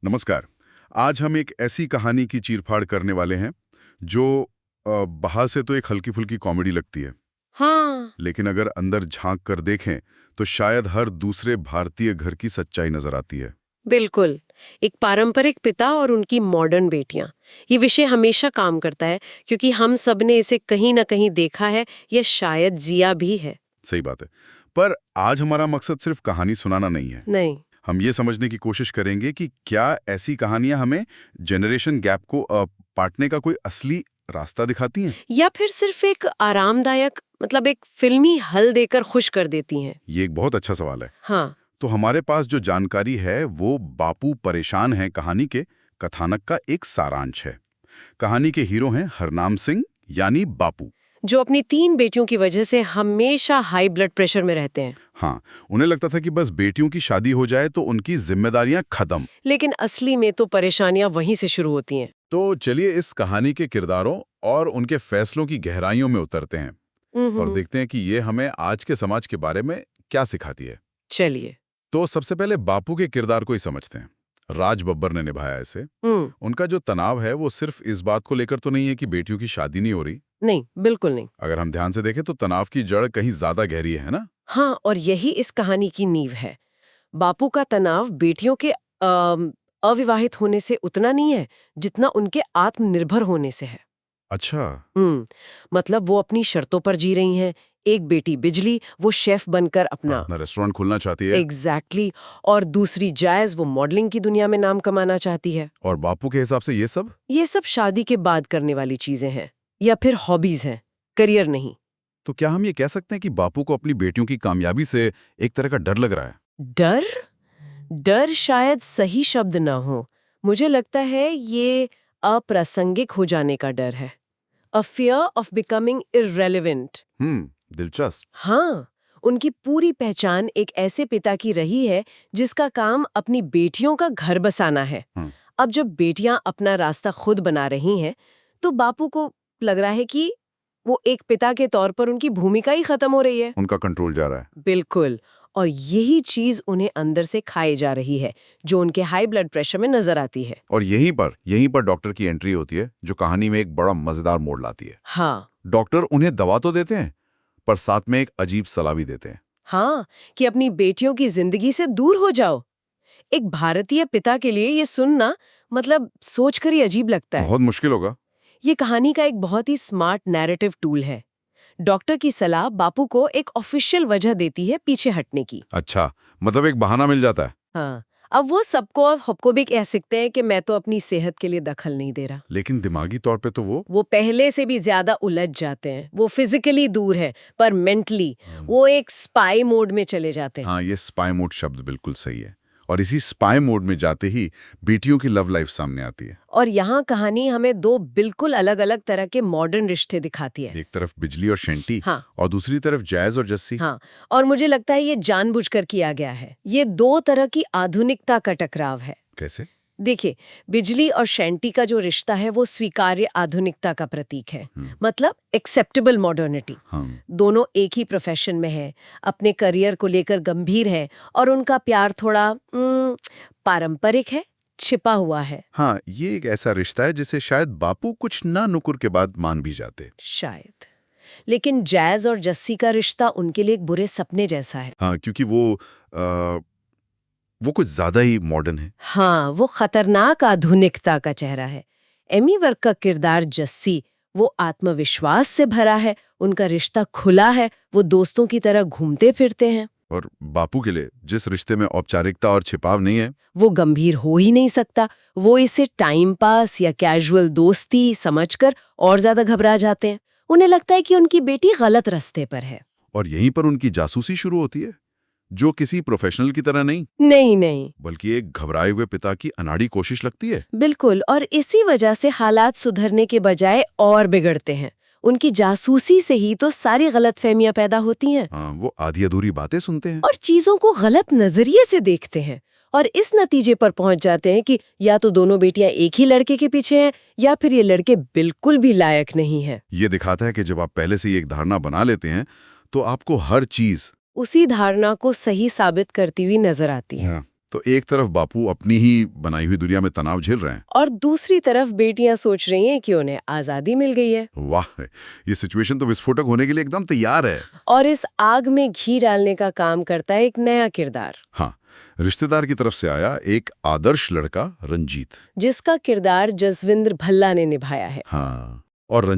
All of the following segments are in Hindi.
नमस्कार। आज हम एक ऐसी कहानी की चीरफाड़ करने वाले हैं जो बाहर से तो एक हल्की फुल्की कॉमेडी लगती है, हाँ। लेकिन अगर अंदर झांक कर देखें तो शायद हर दूसरे भारतीय घर की सच्चाई नजर आती है। बिल्कुल। एक पारंपरिक पिता और उनकी मॉडर्न बेटियां, ये विषय हमेशा काम करता है क्योंकि हम सब ने इसे कहीं ना कहीं देखा है या शायद जिया भी है। सही बात है। पर आज हमारा मकसद सिर्फ कहानी सुनाना नहीं है। नहीं। हम ये समझने की कोशिश करेंगे कि क्या ऐसी कहानियां हमें जनरेशन गैप को पाटने का कोई असली रास्ता दिखाती हैं। या फिर सिर्फ एक आरामदायक मतलब एक फिल्मी हल देकर खुश कर देती हैं। ये एक बहुत अच्छा सवाल है। हाँ। तो हमारे पास जो जानकारी है वो बापू परेशान है कहानी के कथानक का एक सारांश है। कहानी के हीरो हैं हरनाम सिंह यानी बापू। जो अपनी 3 बेटियों की वजह से हमेशा हाई ब्लड प्रेशर में रहते हैं। हाँ, उन्हें लगता था कि बस बेटियों की शादी हो जाए तो उनकी जिम्मेदारियां खत्म। लेकिन असली में तो परेशानियां वहीं से शुरू होती हैं। तो चलिए इस कहानी के किरदारों और उनके फैसलों की गहराइयों में उतरते हैं और देखते हैं कि ये हमें आज के समाज के बारे में क्या सिखाती है। चलिए। तो सबसे पहले बापू के किरदार को ही समझते हैं। राज बब्बर ने निभाया इसे। उनका जो तनाव है वो सिर्फ इस बात को लेकर तो नहीं है कि बेटियों की शादी नहीं हो रही। नहीं, बिल्कुल नहीं। अगर हम ध्यान से देखें तो तनाव की जड़ कहीं ज्यादा गहरी है ना। हाँ, और यही इस कहानी की नींव है। बापू का तनाव बेटियों के अविवाहित होने से उतना नहीं है जितना उनके आत्मनिर्भर होने से है। अच्छा। मतलब वो अपनी शर्तों पर जी रही हैं। एक बेटी बिजली, वो शेफ बनकर अपना रेस्टोरेंट खोलना चाहती है। एग्जैक्टली। और दूसरी जायज, वो मॉडलिंग की दुनिया में नाम कमाना चाहती है। और बापू के हिसाब से ये सब शादी के बाद करने वाली चीजें हैं या फिर हॉबीज हैं, करियर नहीं। तो क्या हम ये कह सकते हैं कि बापू को अपनी बेटियों की कामयाबी से एक तरह का डर लग रहा है। डर? डर शायद सही शब्द ना हो। मुझे लगता है ये अप्रासंगिक हो जाने का डर है। A fear of becoming irrelevant। दिलचस्प। हाँ, उनकी पूरी पहचान एक ऐसे पिता की रही है जिसका काम अपनी बेटियों का घर बसाना है। अब जब बेटियां अपना रास्ता खुद बना रही हैं, तो बापू को लग रहा है कि वो एक पिता के तौर पर उनकी भूमिका ही खत्म हो रही है। उनका कंट्रोल जा रहा है। बिल्कुल। और यही चीज उन्हें अंदर से खाई जा रही है, जो उनके हाई ब्लड प्रेशर में नजर आती है। और यहीं पर डॉक्टर की एंट्री होती है जो कहानी में एक बड़ा मजेदार मोड़ लाती है। हाँ। डॉक्टर उन्हें दवा तो देते हैं पर साथ में एक अजीब सलाह भी देते हैं। हाँ, कि अपनी बेटियों की जिंदगी से दूर हो जाओ। एक भारतीय पिता के लिए ये सुनना मतलब सोचकर ही अजीब लगता है। बहुत मुश्किल होगा। ये कहानी का एक बहुत ही स्मार्ट नैरेटिव टूल है। डॉक्टर की सलाह बापू को एक ऑफिशियल वजह देती है पीछे हटने की। अच्छा, मतलब एक बहाना मिल जाता है। हाँ, अब वो सबको भी कह सकते हैं कि मैं तो अपनी सेहत के लिए दखल नहीं दे रहा। लेकिन दिमागी तौर पे तो वो पहले से भी ज्यादा उलझ जाते हैं। वो फिजिकली दूर है पर मेंटली वो एक स्पाई मोड में चले जाते हैं। हाँ, ये स्पाई मोड शब्द बिल्कुल सही है। और इसी स्पाई मोड में जाते ही बेटियों की लव लाइफ सामने आती है। और यहाँ कहानी हमें 2 बिल्कुल अलग-अलग तरह के मॉडर्न रिश्ते दिखाती है। एक तरफ बिजली और शेंटी। हाँ। और दूसरी तरफ जैज और जस्सी। हाँ, और मुझे लगता है ये जानबूझकर किया गया है। ये 2 तरह की आधुनिकता का टकराव है। कैसे? देखिए, बिजली और शेंटी का जो रिश्ता है वो स्वीकार्य आधुनिकता का प्रतीक है। मतलब एक्सेप्टेबल मॉडर्निटी। दोनों एक ही प्रोफेशन में है, अपने करियर को लेकर गंभीर है और उनका प्यार थोड़ा पारंपरिक है, छिपा हुआ है। हाँ, ये एक ऐसा रिश्ता है जिसे शायद बापू कुछ ना नुकुर के बाद मान भी जाते। शायद। लेकिन जैज और जस्सी का रिश्ता उनके लिए एक बुरे सपने जैसा है। हाँ, क्योंकि वो कुछ ज्यादा ही मॉडर्न है। हाँ, वो खतरनाक आधुनिकता का चेहरा है। एमी वर्क का किरदार जस्सी, वो आत्मविश्वास से भरा है, उनका रिश्ता खुला है, वो दोस्तों की तरह घूमते फिरते हैं। और बापू के लिए जिस रिश्ते में औपचारिकता और छिपाव नहीं है, वो गंभीर हो ही नहीं सकता। वो इसे टाइम पास या कैजुअल दोस्ती समझकर और ज्यादा घबरा जाते हैं। उन्हें लगता है कि उनकी बेटी गलत रास्ते पर है। और यहीं पर उनकी जासूसी शुरू होती है, जो किसी प्रोफेशनल की तरह नहीं बल्कि एक घबराए हुए पिता की अनाड़ी कोशिश लगती है। बिल्कुल। और इसी वजह से हालात सुधरने के बजाय और बिगड़ते हैं। उनकी जासूसी से ही तो सारी गलतफहमियां पैदा होती हैं। हाँ, वो आधी अधूरी बातें सुनते हैं और चीजों को गलत नजरिए से देखते हैं और इस नतीजे पर पहुंच जाते हैं कि या तो दोनों बेटियां एक ही लड़के के पीछे हैं या फिर ये लड़के बिल्कुल भी लायक नहीं है। ये दिखाता है कि जब आप पहले से ही एक धारणा बना लेते हैं तो आपको हर चीज उसी धारणा को सही साबित करती हुई नजर आती है। हाँ, तो एक तरफ बापू अपनी ही बनाई हुई दुनिया में तनाव झेल रहे हैं और दूसरी तरफ बेटियां सोच रही हैं कि उन्हें आजादी मिल गई है। वाह, ये सिचुएशन तो विस्फोटक होने के लिए एकदम तैयार है। और इस आग में घी डालने का काम करता है एक नया किरदार, हाँ, रिश्तेदार की तरफ से आया एक आदर्श लड़का रंजीत। जिसका किरदार जसविंदर भल्ला ने निभाया है। हाँ, और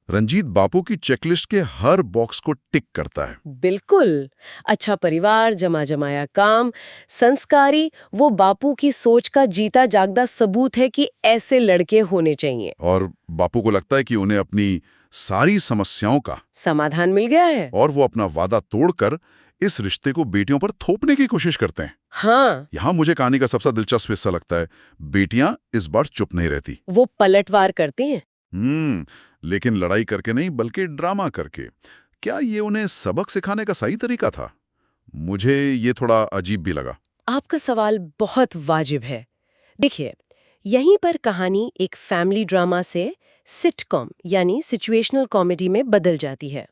रंजीत बापू की चेकलिस्ट के हर बॉक्स को टिक करता है। बिल्कुल, अच्छा परिवार, जमा जमाया काम, संस्कारी, वो बापू की सोच का जीता जागदा सबूत है कि ऐसे लड़के होने चाहिए। और बापू को लगता है कि उन्हें अपनी सारी समस्याओं का समाधान मिल गया है। और वो अपना वादा तोड़कर इस रिश्ते को बेटियों पर थोपने की कोशिश करते हैं। हाँ, यहाँ मुझे कहानी का सबसे दिलचस्प हिस्सा लगता है, बेटियां इस बार चुप नहीं रहती। वो पलटवार करती हैं। लेकिन लड़ाई करके नहीं, बल्कि ड्रामा करके। क्या ये उन्हें सबक सिखाने का सही तरीका था? मुझे ये थोड़ा अजीब भी लगा। आपका सवाल बहुत वाजिब है। देखिए, यहीं पर कहानी एक फैमिली ड्रामा से सिटकॉम यानी सिचुएशनल कॉमेडी में बदल जाती है।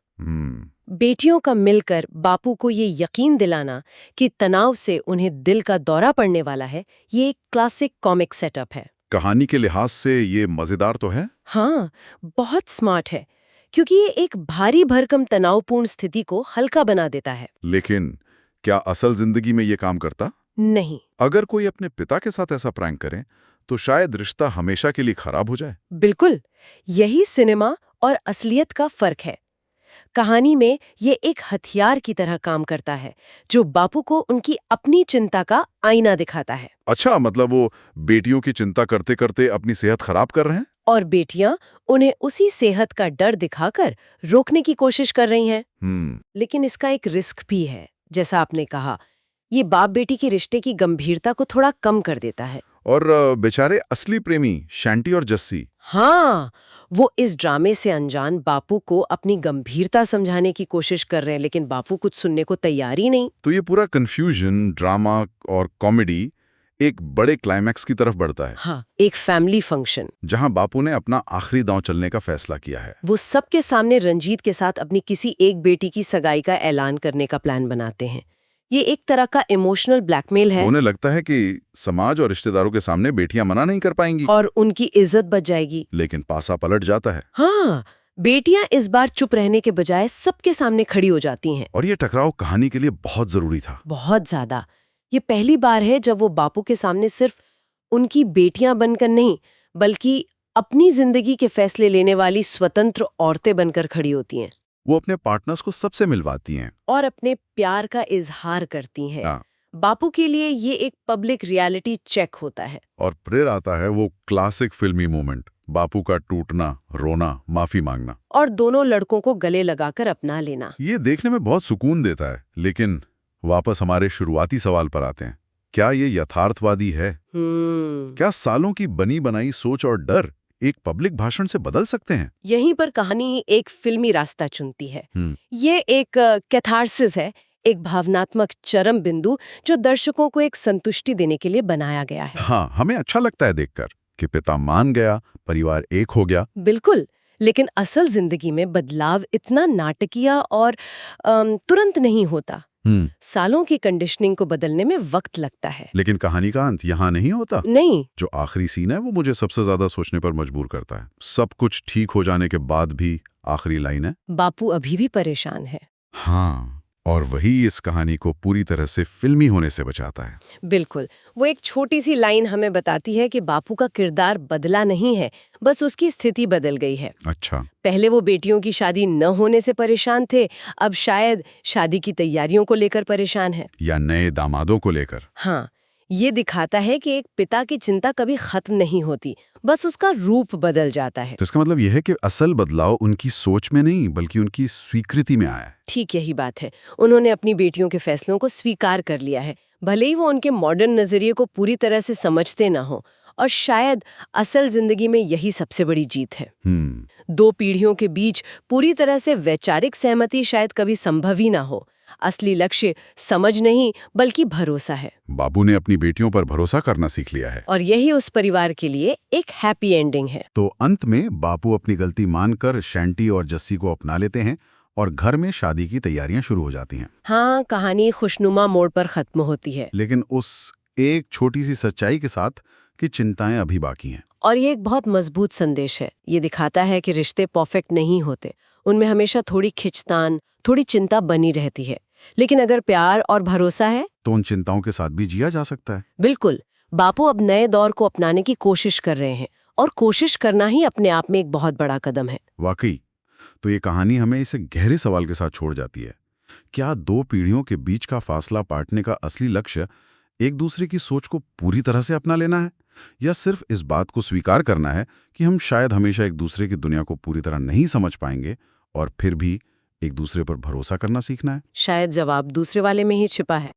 बेटियों का मिलकर बापू को ये यकीन दिलाना कि तनाव से उन्हें दिल का दौरा पड़ने वाला है, ये एक क्लासिक कॉमिक सेटअप है। कहानी के लिहाज से ये मजेदार तो है। हाँ, बहुत स्मार्ट है, क्योंकि ये एक भारी भरकम तनावपूर्ण स्थिति को हल्का बना देता है। लेकिन क्या असल जिंदगी में ये काम करता? नहीं। अगर कोई अपने पिता के साथ ऐसा प्रैंक करे तो शायद रिश्ता हमेशा के लिए खराब हो जाए। बिल्कुल, यही सिनेमा और असलियत का फर्क है। कहानी में ये एक हथियार की तरह काम करता है, जो बापू को उनकी अपनी चिंता का आईना दिखाता है। अच्छा, मतलब वो बेटियों की चिंता करते करते अपनी सेहत खराब कर रहे हैं? और बेटियां उन्हें उसी सेहत का डर दिखाकर रोकने की कोशिश कर रही हैं। लेकिन इसका एक रिस्क भी है। जैसा आपने कहा, ये बाप बेटी के रिश्ते की गंभीरता को थोड़ा कम कर देता है। और बेचारे असली प्रेमी शैंटी और जस्सी, हाँ, वो इस ड्रामे से अनजान बापू को अपनी गंभीरता समझाने की कोशिश कर रहे हैं, लेकिन बापू कुछ सुनने को तैयार ही नहीं। तो ये पूरा कंफ्यूजन, ड्रामा और कॉमेडी एक बड़े क्लाइमैक्स की तरफ बढ़ता है। हाँ, एक फैमिली फंक्शन जहां बापू ने अपना आखिरी दांव चलने का फैसला किया है। वो सबके सामने रंजीत के साथ अपनी किसी एक बेटी की सगाई का ऐलान करने का प्लान बनाते हैं। ये एक तरह का इमोशनल ब्लैकमेल है। उन्हें लगता है कि समाज और रिश्तेदारों के सामने बेटियां मना नहीं कर पाएंगी और उनकी इज्जत बच जाएगी। लेकिन पासा पलट जाता है। हाँ, बेटियां इस बार चुप रहने के बजाय सबके सामने खड़ी हो जाती हैं। और ये टकराव कहानी के लिए बहुत जरूरी था। बहुत ज्यादा। ये पहली बार है जब वो बापू के सामने सिर्फ उनकी बेटियां बनकर नहीं, बल्कि अपनी जिंदगी के फैसले लेने वाली स्वतंत्र औरतें बनकर खड़ी होती हैं। वो अपने पार्टनर्स को सबसे मिलवाती हैं और अपने प्यार का इजहार करती हैं। हाँ। बापू के लिए ये एक पब्लिक रियलिटी चेक होता है। और फिर आता है वो क्लासिक फिल्मी मोमेंट, बापू का टूटना, रोना, माफी मांगना और दोनों लड़कों को गले लगाकर अपना लेना। ये देखने में बहुत सुकून देता है। लेकिन वापस हमारे शुरुआती सवाल पर आते हैं, क्या ये यथार्थवादी है? क्या सालों की बनी बनाई सोच और डर एक पब्लिक भाषण से बदल सकते हैं? यहीं पर कहानी एक फिल्मी रास्ता चुनती है। ये एक कैथार्सिस है, एक भावनात्मक चरम बिंदु जो दर्शकों को एक संतुष्टि देने के लिए बनाया गया है। हाँ, हमें अच्छा लगता है देखकर कि पिता मान गया, परिवार एक हो गया। बिल्कुल, लेकिन असल जिंदगी में बदलाव इतना नाटकीय और तुरंत नहीं होता। सालों की कंडीशनिंग को बदलने में वक्त लगता है। लेकिन कहानी का अंत यहाँ नहीं होता। नहीं। जो आखिरी सीन है वो मुझे सबसे ज्यादा सोचने पर मजबूर करता है। सब कुछ ठीक हो जाने के बाद भी आखिरी लाइन है, बापू अभी भी परेशान है। हाँ, और वही इस कहानी को पूरी तरह से फिल्मी होने से बचाता है। बिल्कुल, वो एक छोटी सी लाइन हमें बताती है कि बापू का किरदार बदला नहीं है, बस उसकी स्थिति बदल गई है। अच्छा। पहले वो बेटियों की शादी न होने से परेशान थे, अब शायद शादी की तैयारियों को लेकर परेशान है, या नए दामादों को लेकर। हाँ, ये दिखाता है कि एक पिता की चिंता कभी खत्म नहीं होती, बस उसका रूप बदल जाता है। तो इसका मतलब यह है कि असल बदलाव उनकी सोच में नहीं, बल्कि उनकी स्वीकृति में आया है। ठीक यही बात है। उन्होंने अपनी बेटियों के फैसलों को स्वीकार कर लिया है, भले ही वो उनके मॉडर्न नजरिए को पूरी तरह से समझते न हो। और शायद असल जिंदगी में यही सबसे बड़ी जीत है। दो पीढ़ियों के बीच पूरी तरह से वैचारिक सहमति शायद कभी संभव ही ना हो। असली लक्ष्य समझ नहीं, बल्कि भरोसा है। बाबू ने अपनी बेटियों पर भरोसा करना सीख लिया है, और यही उस परिवार के लिए एक हैप्पी एंडिंग है। तो अंत में बापू अपनी गलती मानकर शैंटी और जस्सी को अपना लेते हैं और घर में शादी की तैयारियां शुरू हो जाती हैं। हाँ, कहानी खुशनुमा मोड़ पर खत्म होती है। लेकिन उस एक छोटी सी सच्चाई के साथ कि चिंताएं अभी बाकी हैं। और ये एक बहुत मजबूत संदेश है। ये दिखाता है कि रिश्ते परफेक्ट नहीं होते, उनमें हमेशा थोड़ी खिंचतान, थोड़ी चिंता बनी रहती है। लेकिन अगर प्यार और भरोसा है तो उन चिंताओं के साथ भी जिया जा सकता है। बिल्कुल। बापू अब नए दौर को अपनाने की कोशिश कर रहे हैं, और कोशिश करना ही अपने आप में एक बहुत बड़ा कदम है। वाकई। तो ये कहानी हमें इसे गहरे सवाल के साथ छोड़ जाती है। क्या दो पीढ़ियों के बीच का फासला पाटने का असली लक्ष्य एक दूसरे की सोच को पूरी तरह से अपना लेना है, या सिर्फ इस बात को स्वीकार करना है कि हम शायद हमेशा एक दूसरे की दुनिया को पूरी तरह नहीं समझ पाएंगे और फिर भी एक दूसरे पर भरोसा करना सीखना है? शायद जवाब दूसरे वाले में ही छिपा है।